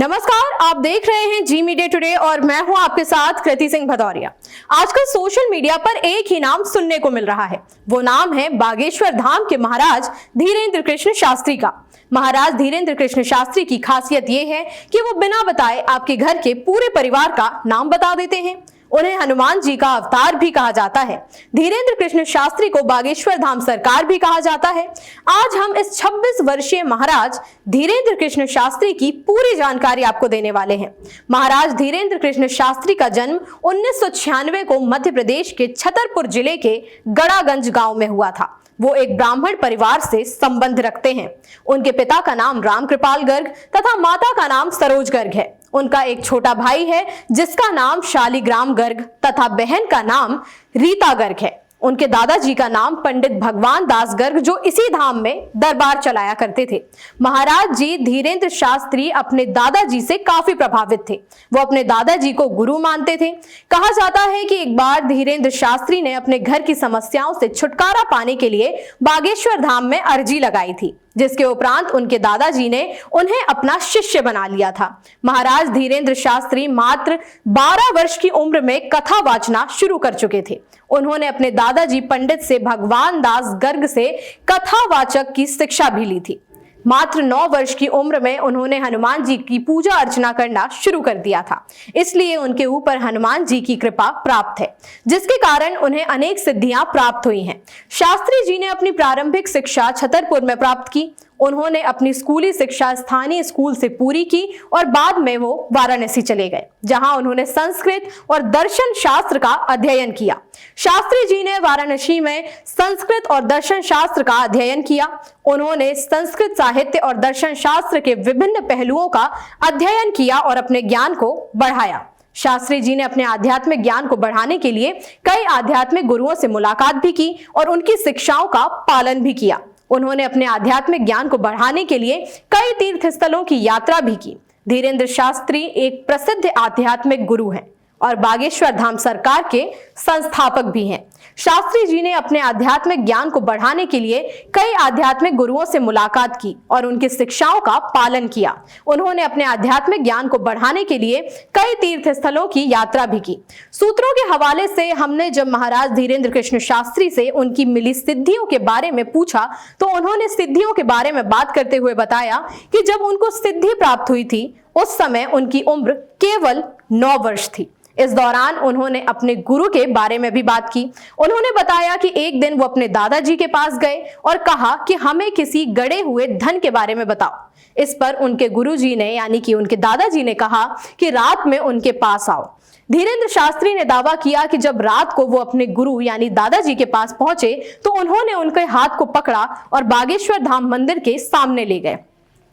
नमस्कार, आप देख रहे हैं जी मीडिया टुडे और मैं हूं आपके साथ कृति सिंह भदौरिया। आजकल सोशल मीडिया पर एक ही नाम सुनने को मिल रहा है। वो नाम है बागेश्वर धाम के महाराज धीरेन्द्र कृष्ण शास्त्री का। महाराज धीरेन्द्र कृष्ण शास्त्री की खासियत ये है कि वो बिना बताए आपके घर के पूरे परिवार का नाम बता देते हैं। उन्हें हनुमान जी का अवतार भी कहा जाता है। धीरेन्द्र कृष्ण शास्त्री को बागेश्वर धाम सरकार भी कहा जाता है। आज हम इस 26 वर्षीय महाराज धीरेन्द्र कृष्ण शास्त्री की पूरी जानकारी आपको देने वाले हैं। महाराज धीरेन्द्र कृष्ण शास्त्री का जन्म 1996 को मध्य प्रदेश के छतरपुर जिले के गड़ागंज गांव में हुआ था। वो एक ब्राह्मण परिवार से संबंध रखते हैं। उनके पिता का नाम रामकृपाल गर्ग तथा माता का नाम सरोज गर्ग है। उनका एक छोटा भाई है जिसका नाम शालिग्राम गर्ग तथा बहन का नाम रीता गर्ग है। उनके दादाजी का नाम पंडित भगवान दास गर्ग जो इसी धाम में दरबार चलाया करते थे। महाराज जी धीरेन्द्र शास्त्री अपने दादाजी से काफी प्रभावित थे। वो अपने दादाजी को गुरु मानते थे। कहा जाता है कि एक बार धीरेन्द्र शास्त्री ने अपने घर की समस्याओं से छुटकारा पाने के लिए बागेश्वर धाम में अर्जी लगाई थी, जिसके उपरांत उनके दादाजी ने उन्हें अपना शिष्य बना लिया था। महाराज धीरेन्द्र शास्त्री मात्र 12 वर्ष की उम्र में कथा वाचना शुरू कर चुके थे। उन्होंने अपने दादाजी पंडित से भगवान दास गर्ग से कथावाचक की शिक्षा भी ली थी। मात्र 9 वर्ष की उम्र में उन्होंने हनुमान जी की पूजा अर्चना करना शुरू कर दिया था। इसलिए उनके ऊपर हनुमान जी की कृपा प्राप्त है, जिसके कारण उन्हें अनेक सिद्धियां प्राप्त हुई हैं। शास्त्री जी ने अपनी प्रारंभिक शिक्षा छतरपुर में प्राप्त की। उन्होंने अपनी स्कूली शिक्षा स्थानीय स्कूल से पूरी की और बाद में वो वाराणसी चले गए, जहां उन्होंने संस्कृत और दर्शन शास्त्र का अध्ययन किया। शास्त्री जी ने वाराणसी में संस्कृत और दर्शन शास्त्र का अध्ययन किया। उन्होंने संस्कृत साहित्य और दर्शन शास्त्र के विभिन्न पहलुओं का अध्ययन किया और अपने ज्ञान को बढ़ाया। शास्त्री जी ने अपने आध्यात्मिक ज्ञान को बढ़ाने के लिए कई आध्यात्मिक गुरुओं से मुलाकात भी की और उनकी शिक्षाओं का पालन भी किया। उन्होंने अपने आध्यात्मिक ज्ञान को बढ़ाने के लिए कई तीर्थ स्थलों की यात्रा भी की। धीरेन्द्र शास्त्री एक प्रसिद्ध आध्यात्मिक गुरु हैं और बागेश्वर धाम सरकार के संस्थापक भी हैं। शास्त्री जी ने अपने आध्यात्मिक ज्ञान को बढ़ाने के लिए कई आध्यात्मिक गुरुओं से मुलाकात की और उनकी शिक्षाओं का पालन किया। उन्होंने अपने आध्यात्मिक ज्ञान को बढ़ाने के लिए कई तीर्थ स्थलों की यात्रा भी की। सूत्रों के हवाले से हमने जब महाराज धीरेन्द्र कृष्ण शास्त्री से उनकी मिली सिद्धियों के बारे में पूछा तो उन्होंने सिद्धियों के बारे में बात करते हुए बताया कि जब उनको सिद्धि प्राप्त हुई थी उस समय उनकी उम्र केवल 9 वर्ष थी। इस दौरान उन्होंने अपने गुरु के बारे में भी बात की। उन्होंने बताया कि एक दिन वो अपने दादाजी के पास गए और कहा कि हमें किसी गड़े हुए धन के बारे में बताओ। इस पर उनके गुरुजी ने यानी कि उनके दादाजी ने कहा कि रात में उनके पास आओ। धीरेन्द्र शास्त्री ने दावा किया कि जब रात को वो अपने गुरु यानी दादाजी के पास पहुंचे तो उन्होंने उनके हाथ को पकड़ा और बागेश्वर धाम मंदिर के सामने ले गए।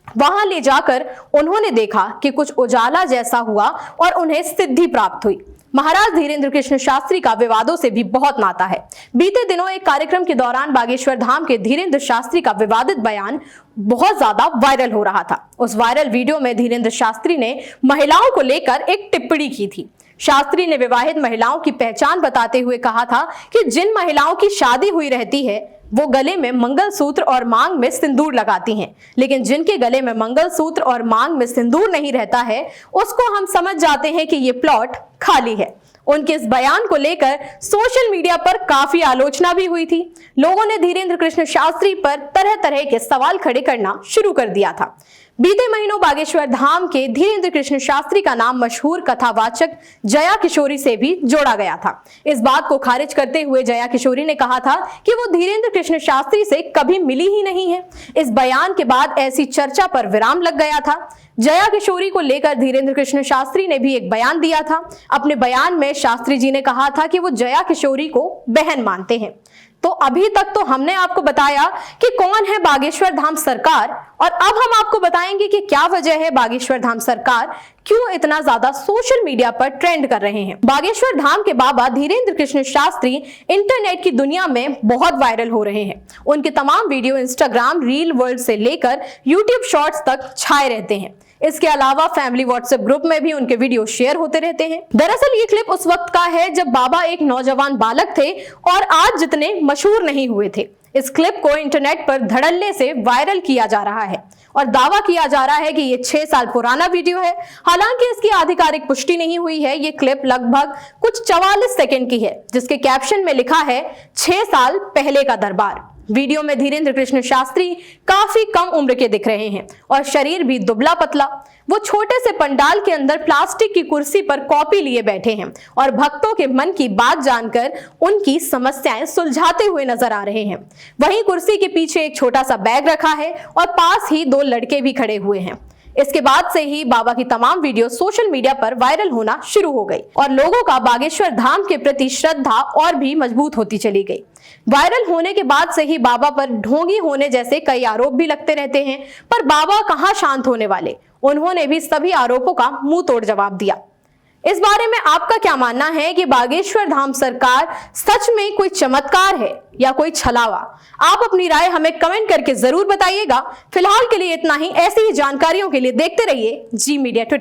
वहां ले जाकर उन्होंने देखा कि कुछ उजाला जैसा हुआ और उन्हें सिद्धि प्राप्त हुई। महाराज धीरेन्द्र कृष्ण शास्त्री का विवादों से भी बहुत नाता है। बीते दिनों एक कार्यक्रम के दौरान बागेश्वर धाम के धीरेन्द्र शास्त्री का विवादित बयान बहुत ज्यादा वायरल हो रहा था। उस वायरल वीडियो में धीरेन्द्र शास्त्री ने महिलाओं को लेकर एक टिप्पणी की थी। शास्त्री ने विवाहित महिलाओं की पहचान बताते हुए कहा था कि जिन महिलाओं की शादी हुई रहती है वो गले में मंगलसूत्र और मांग में सिंदूर लगाती हैं, लेकिन जिनके गले में मंगलसूत्र और मांग में सिंदूर नहीं रहता है उसको हम समझ जाते हैं कि ये प्लॉट खाली है। उनके इस बयान को लेकर सोशल मीडिया पर काफी आलोचना भी हुई थी। लोगों ने धीरेन्द्र कृष्ण शास्त्री पर तरह तरह के सवाल खड़े करना शुरू कर दिया था। बीते महीनों बागेश्वर धाम के धीरेन्द्र कृष्ण शास्त्री का नाम मशहूर कथावाचक जया किशोरी से भी जोड़ा गया था। इस बात को खारिज करते हुए जया किशोरी ने कहा था कि वो धीरेन्द्र कृष्ण शास्त्री से कभी मिली ही नहीं है। इस बयान के बाद ऐसी चर्चा पर विराम लग गया था। जया किशोरी को लेकर धीरेन्द्र कृष्ण शास्त्री ने भी एक बयान दिया था। अपने बयान में शास्त्री जी ने कहा था कि वो जया किशोरी को बहन मानते हैं। तो अभी तक तो हमने आपको बताया कि कौन है बागेश्वर धाम सरकार और अब हम आपको बताएंगे कि क्या वजह है बागेश्वर धाम सरकार क्यों इतना ज्यादा सोशल मीडिया पर ट्रेंड कर रहे हैं। बागेश्वर धाम के बाबा धीरेन्द्र कृष्ण शास्त्री इंटरनेट की दुनिया में बहुत वायरल हो रहे हैं। उनके तमाम वीडियो इंस्टाग्राम रील वर्ल्ड से लेकर यूट्यूब शॉर्ट्स तक छाए रहते हैं। इसके अलावा फैमिली व्हाट्सएप ग्रुप में भी उनके वीडियो शेयर होते रहते हैं। दरअसल ये क्लिप उस वक्त का है जब बाबा एक नौजवान बालक थे और आज जितने मशहूर नहीं हुए थे। इस क्लिप को इंटरनेट पर धड़ल्ले से वायरल किया जा रहा है और दावा किया जा रहा है कि ये 6 साल पुराना वीडियो है। हालांकि इसकी आधिकारिक पुष्टि नहीं हुई है। ये क्लिप लगभग कुछ 44 सेकंड की है, जिसके कैप्शन में लिखा है 6 साल पहले का दरबार। वीडियो में धीरेन्द्र कृष्ण शास्त्री काफी कम उम्र के दिख रहे हैं और शरीर भी दुबला पतला। वो छोटे से पंडाल के अंदर प्लास्टिक की कुर्सी पर कॉपी लिए बैठे हैं और भक्तों के मन की बात जानकर उनकी समस्याएं सुलझाते हुए नजर आ रहे हैं। वहीं कुर्सी के पीछे एक छोटा सा बैग रखा है और पास ही 2 लड़के भी खड़े हुए हैं। इसके बाद से ही बाबा की तमाम वीडियो सोशल मीडिया पर वायरल होना शुरू हो गई और लोगों का बागेश्वर धाम के प्रति श्रद्धा और भी मजबूत होती चली गई। वायरल होने के बाद से ही बाबा पर ढोंगी होने जैसे कई आरोप भी लगते रहते हैं, पर बाबा कहां शांत होने वाले। उन्होंने भी सभी आरोपों का मुंह तोड़ जवाब दिया। इस बारे में आपका क्या मानना है कि बागेश्वर धाम सरकार सच में कोई चमत्कार है या कोई छलावा? आप अपनी राय हमें कमेंट करके जरूर बताइएगा। फिलहाल के लिए इतना ही। ऐसी ही जानकारियों के लिए देखते रहिए जी मीडिया टुडे।